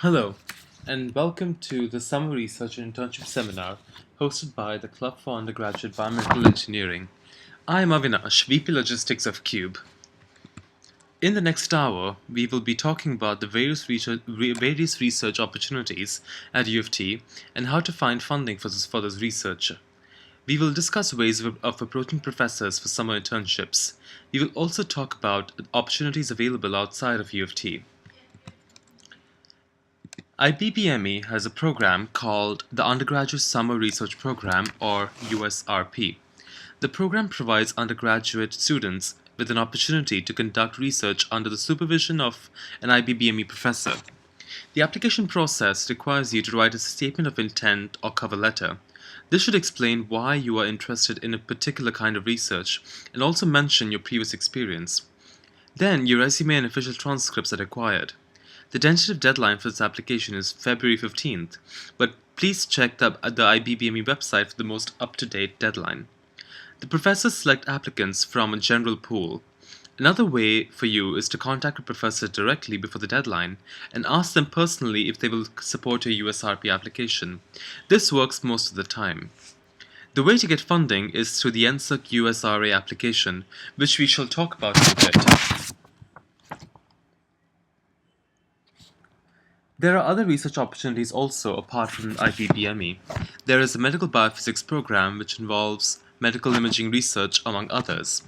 Hello, and welcome to the Summer Research and Internship Seminar hosted by the Club for Undergraduate Biomedical Engineering. I am Avinash, VP Logistics of Cube. In the next hour, we will be talking about the various research opportunities at U of T and how to find funding for this research. We will discuss ways of approaching professors for summer internships. We will also talk about opportunities available outside of U of T. IBBME has a program called the Undergraduate Summer Research Program, or USRP. The program provides undergraduate students with an opportunity to conduct research under the supervision of an IBBME professor. The application process requires you to write a statement of intent or cover letter. This should explain why you are interested in a particular kind of research and also mention your previous experience. Then, your resume and official transcripts are required. The tentative deadline for this application is February 15th, but please check the IBBME website for the most up-to-date deadline. The professors select applicants from a general pool. Another way for you is to contact a professor directly before the deadline and ask them personally if they will support your USRP application. This works most of the time. The way to get funding is through the NSERC USRA application, which we shall talk about in a bit. There are other research opportunities also apart from IBBME. There is a medical biophysics program which involves medical imaging research, among others.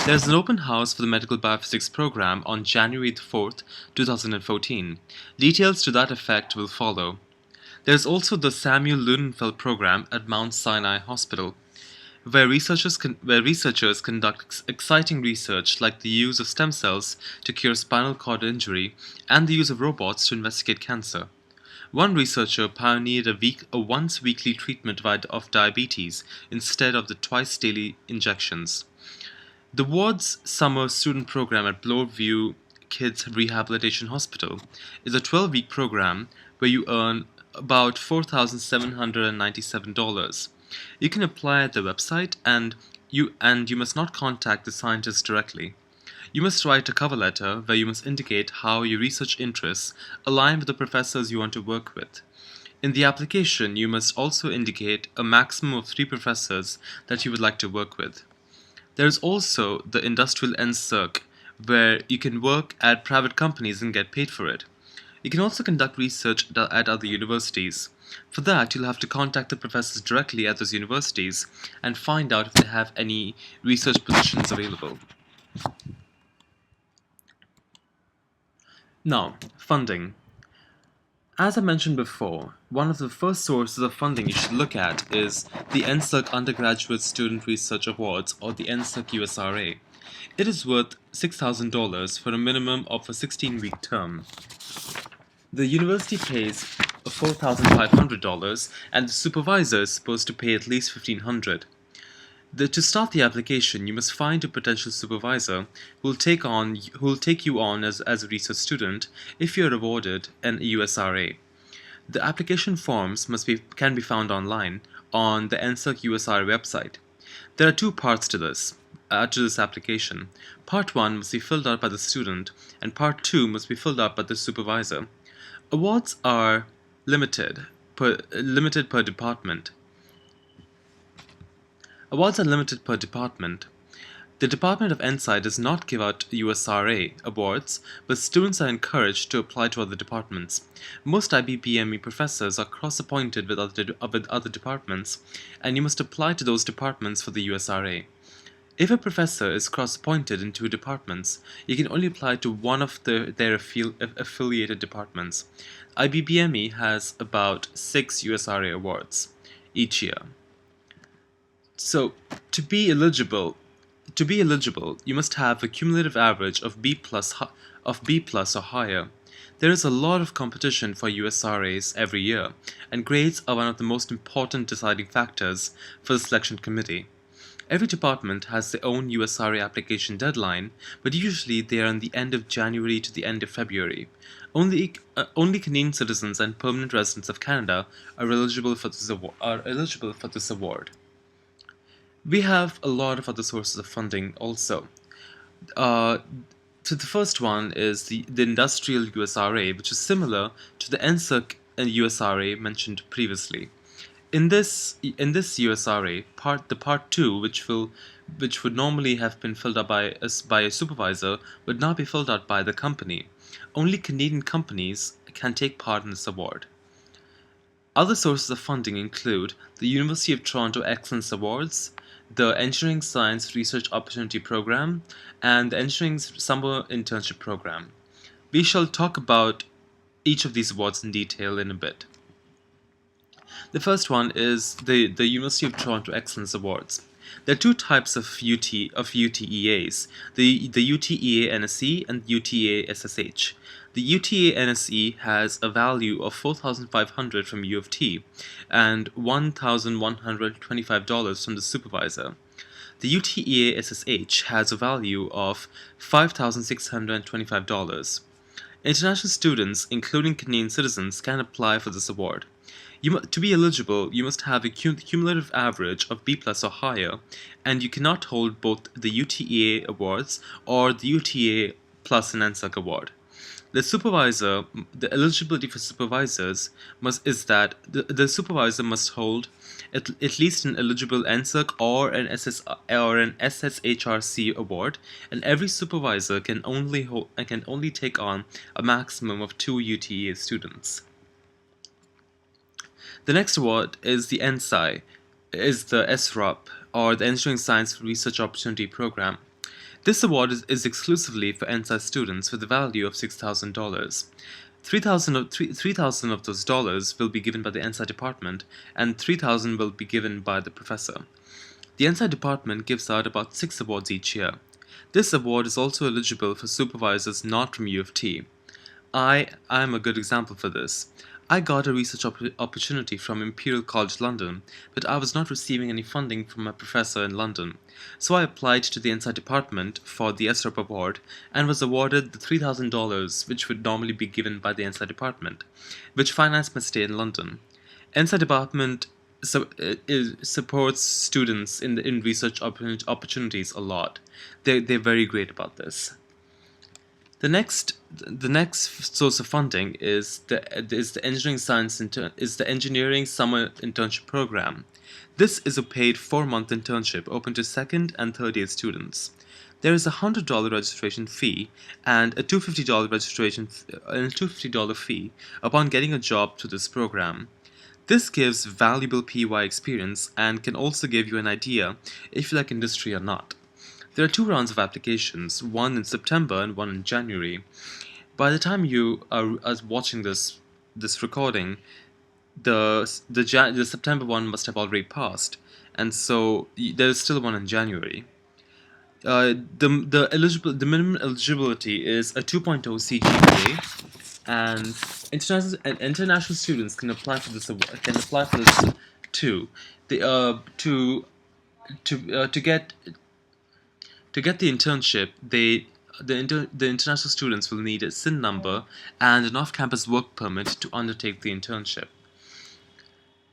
There is an open house for the medical biophysics program on January 4th, 2014. Details to that effect will follow. There is also the Samuel Lunenfeld program at Mount Sinai Hospital, where researchers conduct exciting research like the use of stem cells to cure spinal cord injury and the use of robots to investigate cancer. One researcher pioneered a once-weekly treatment of diabetes instead of the twice-daily injections. The Ward's Summer Student Program at Bloorview Kids Rehabilitation Hospital is a 12-week program where you earn about $4,797. You can apply at the website and you must not contact the scientists directly. You must write a cover letter where you must indicate how your research interests align with the professors you want to work with. In the application, you must also indicate a maximum of 3 professors that you would like to work with. There is also the Industrial NSERC, where you can work at private companies and get paid for it. You can also conduct research at other universities. For that, you'll have to contact the professors directly at those universities and find out if they have any research positions available. Now, funding. As I mentioned before, one of the first sources of funding you should look at is the NSERC Undergraduate Student Research Awards, or the NSERC USRA. It is worth $6,000 for a minimum of a 16-week term. The university pays $4,500 and the supervisor is supposed to pay at least $1,500. To start the application, you must find a potential supervisor who will take you on as a research student if you are awarded an USRA. The application forms can be found online on the NSERC USRA website. There are 2 parts to this application. Part 1 must be filled out by the student, and Part 2 must be filled out by the supervisor. Awards are limited per department. Awards are limited per department. The Department of Ensi does not give out USRA awards, but students are encouraged to apply to other departments. Most IBBME professors are cross-appointed with other departments, and you must apply to those departments for the USRA. If a professor is cross-appointed in 2 departments, you can only apply to one of their affiliated departments. IBBME has about 6 USRA awards each year. So, to be eligible, you must have a cumulative average of B plus or higher. There is a lot of competition for USRAs every year, and grades are one of the most important deciding factors for the selection committee. Every department has their own USRA application deadline, but usually they are in the end of January to the end of February. Only Canadian citizens and permanent residents of Canada are eligible for this award. We have a lot of other sources of funding also. To So the first one is the industrial USRA, which is similar to the NSERC and USRA mentioned previously. In this USRA, the part two, which would normally have been filled out by a supervisor, would now be filled out by the company. Only Canadian companies can take part in this award. Other sources of funding include the University of Toronto Excellence Awards, the Engineering Science Research Opportunity Program, and the Engineering Summer Internship Program. We shall talk about each of these awards in detail in a bit. The first one is the University of Toronto Excellence Awards. There are two types of UTEAs, the UTEA NSE and UTEA SSH. The UTEA NSE has a value of $4,500 from U of T and $1,125 from the supervisor. The UTEA SSH has a value of $5,625. International students, including Canadian citizens, can apply for this award. To be eligible, you must have a cumulative average of B+ or higher, and you cannot hold both the UTEA awards or the UTEA plus an NSERC award. The eligibility for supervisors is that the supervisor must hold at least an eligible NSERC or an SSHRC award, and every supervisor can only take on a maximum of 2 UTEA students. The next award is the NSI, is the SROP, or the Engineering Science Research Opportunity Program. This award is exclusively for NSI students with a value of $6,000. $3,000 of those dollars will be given by the NSI department, and $3,000 will be given by the professor. The NSI department gives out about 6 awards each year. This award is also eligible for supervisors not from U of T. I am a good example for this. I got a research opportunity from Imperial College London, but I was not receiving any funding from my professor in London. So I applied to the NSI department for the SROP award and was awarded the $3,000 which would normally be given by the NSI department, which financed my stay in London. NSI department supports students in research opportunities a lot. They're very great about this. The next source of funding is the Engineering Summer Internship Program. This is a paid 4-month internship open to second and third year students. There is a $100 registration fee and a $250 fee upon getting a job through this program. This gives valuable PY experience and can also give you an idea if you like industry or not. There are 2 rounds of applications, one in September and one in January. By the time you are watching this recording, the September one must have already passed, and so there is still one in January. The minimum eligibility is a 2.0 CGPA, and international students can apply for this too. To get the internship, the international students will need a SIN number and an off-campus work permit to undertake the internship.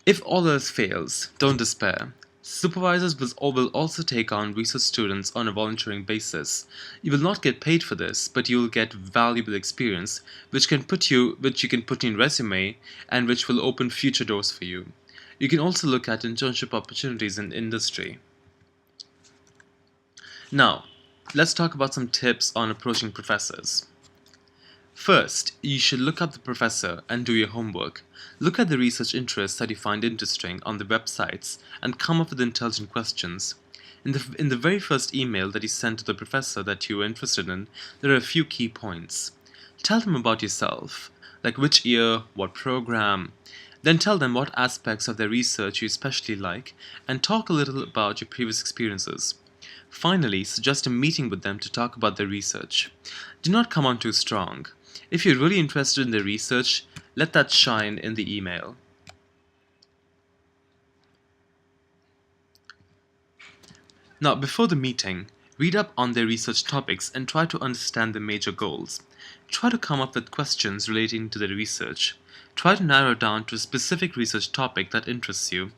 If all else fails, don't despair. Supervisors will also take on research students on a volunteering basis. You will not get paid for this, but you will get valuable experience, which you can put in your resume and which will open future doors for you. You can also look at internship opportunities in industry. Now, let's talk about some tips on approaching professors. First, you should look up the professor and do your homework. Look at the research interests that you find interesting on the websites and come up with intelligent questions. In the very first email that you send to the professor that you are interested in, there are a few key points. Tell them about yourself, like which year, what program. Then tell them what aspects of their research you especially like, and talk a little about your previous experiences. Finally, suggest a meeting with them to talk about their research. Do not come on too strong. If you're really interested in their research, let that shine in the email. Now, before the meeting, read up on their research topics and try to understand the major goals. Try to come up with questions relating to their research. Try to narrow down to a specific research topic that interests you.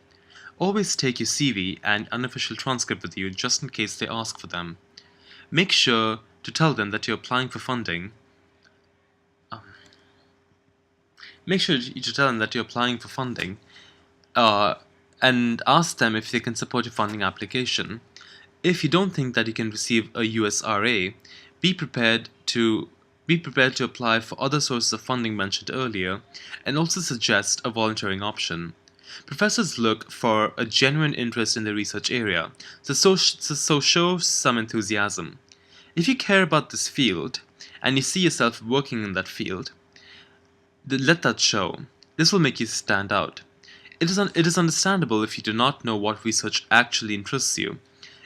Always take your CV and unofficial transcript with you just in case they ask for them. Make sure to tell them that you're applying for funding. Um, Make sure to tell them that you're applying for funding, uh, and ask them if they can support your funding application. If you don't think that you can receive a USRA, be prepared to apply for other sources of funding mentioned earlier, and also suggest a volunteering option. Professors look for a genuine interest in the research area, so show some enthusiasm. If you care about this field and you see yourself working in that field, let that show. This will make you stand out. It is understandable if you do not know what research actually interests you.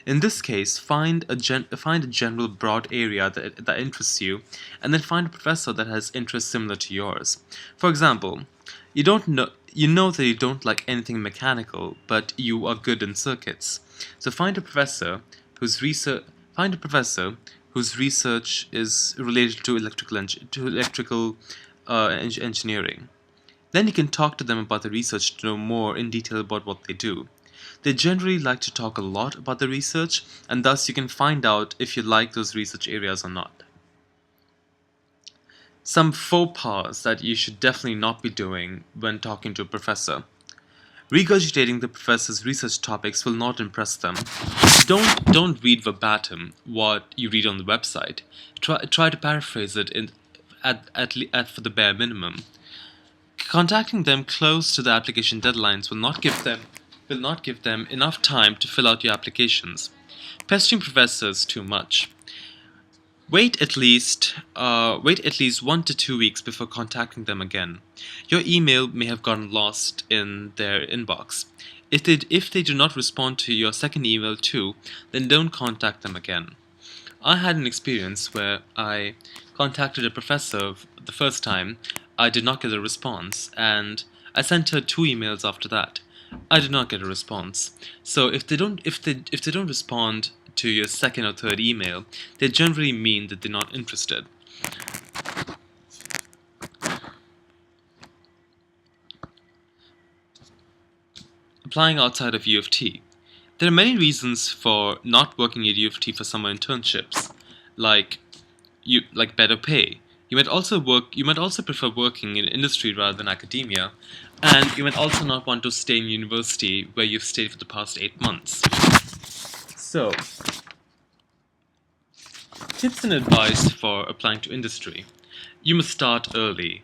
In this case, find a general broad area that interests you, and then find a professor that has interests similar to yours. For example, you know that you don't like anything mechanical, but you are good in circuits. So find a professor whose research is related to electrical engineering. Then you can talk to them about the research to know more in detail about what they do. They generally like to talk a lot about the research, and thus you can find out if you like those research areas or not. Some faux pas that you should definitely not be doing when talking to a professor. Regurgitating the professor's research topics will not impress them. Don't read verbatim what you read on the website. Try to paraphrase it for the bare minimum. Contacting them close to the application deadlines will not give them enough time to fill out your applications. Pestering professors too much. Wait at least 1 to 2 weeks before contacting them again. Your email may have gotten lost in their inbox. If they do not respond to your second email too, then don't contact them again. I had an experience where I contacted a professor the first time. I did not get a response, and I sent her 2 emails after that. I did not get a response. So if they don't respond to your second or third email, they generally mean that they're not interested. Applying outside of U of T. There are many reasons for not working at U of T for summer internships, like better pay. You might also prefer working in industry rather than academia, and you might also not want to stay in university where you've stayed for the past 8 months. So, tips and advice for applying to industry. You must start early.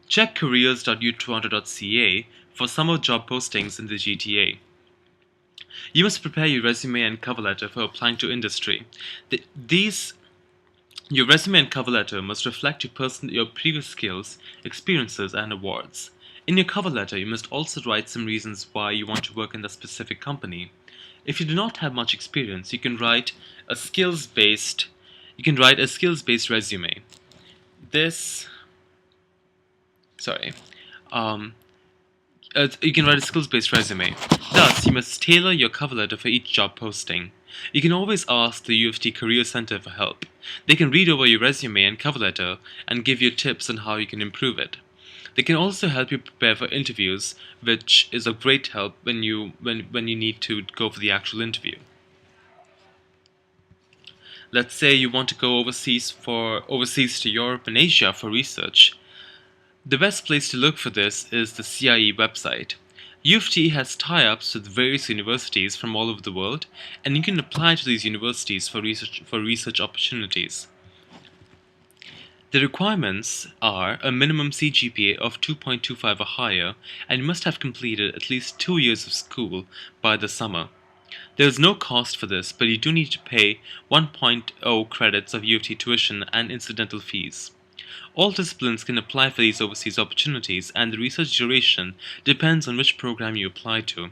Check careers.utoronto.ca for summer job postings in the GTA. You must prepare your resume and cover letter for applying to industry. Your resume and cover letter must reflect your previous skills, experiences, and awards. In your cover letter, you must also write some reasons why you want to work in that specific company. If you do not have much experience, you can write a skills-based resume. You can write a skills-based resume. Thus, you must tailor your cover letter for each job posting. You can always ask the U of T Career Center for help. They can read over your resume and cover letter and give you tips on how you can improve it. They can also help you prepare for interviews, which is a great help when you need to go for the actual interview. Let's say you want to go overseas to Europe and Asia for research. The best place to look for this is the CIE website. U of T has tie-ups with various universities from all over the world, and you can apply to these universities for research opportunities. The requirements are a minimum CGPA of 2.25 or higher, and you must have completed at least 2 years of school by the summer. There is no cost for this, but you do need to pay 1.0 credits of U of T tuition and incidental fees. All disciplines can apply for these overseas opportunities, and the research duration depends on which program you apply to.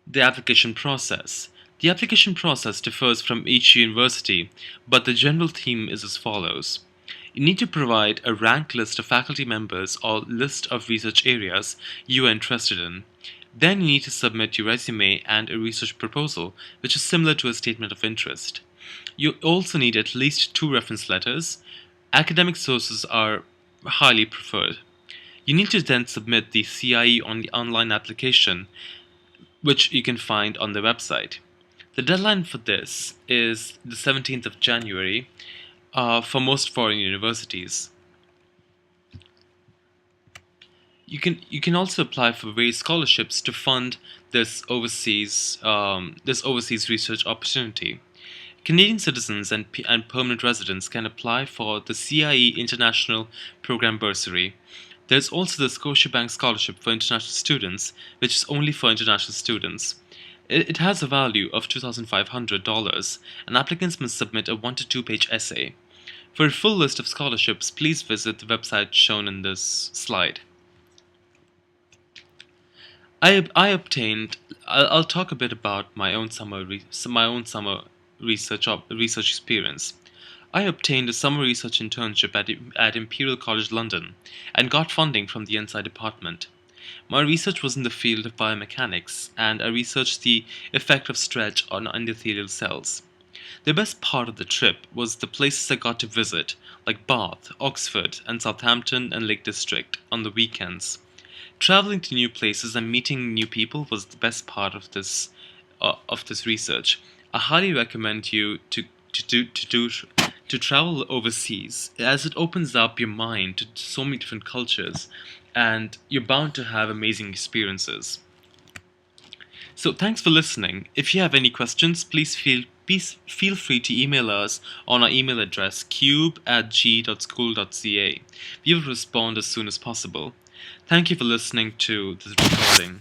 The application process. The application process differs from each university, but the general theme is as follows. You need to provide a ranked list of faculty members or list of research areas you are interested in. Then you need to submit your resume and a research proposal, which is similar to a statement of interest. You also need at least 2 reference letters. Academic sources are highly preferred. You need to then submit the CIE on the online application, which you can find on the website. The deadline for this is the 17th of January for most foreign universities. You can also apply for various scholarships to fund this overseas research opportunity. Canadian citizens and permanent residents can apply for the CIE International Program Bursary. There's also the Scotiabank Scholarship for International Students, which is only for international students. It has a value of $2,500, and applicants must submit a 1 to 2 page essay. For a full list of scholarships, please visit the website shown in this slide. I obtained. I'll talk a bit about my own summer research experience. I obtained a summer research internship at Imperial College London and got funding from the NSI department. My research was in the field of biomechanics, and I researched the effect of stretch on endothelial cells. The best part of the trip was the places I got to visit, like Bath, Oxford, and Southampton and Lake District, on the weekends. Traveling to new places and meeting new people was the best part of this research. I highly recommend you to travel overseas, as it opens up your mind to so many different cultures, and you're bound to have amazing experiences. So thanks for listening. If you have any questions, please feel free to email us on our email address cube@g.school.ca. We will respond as soon as possible. Thank you for listening to this recording.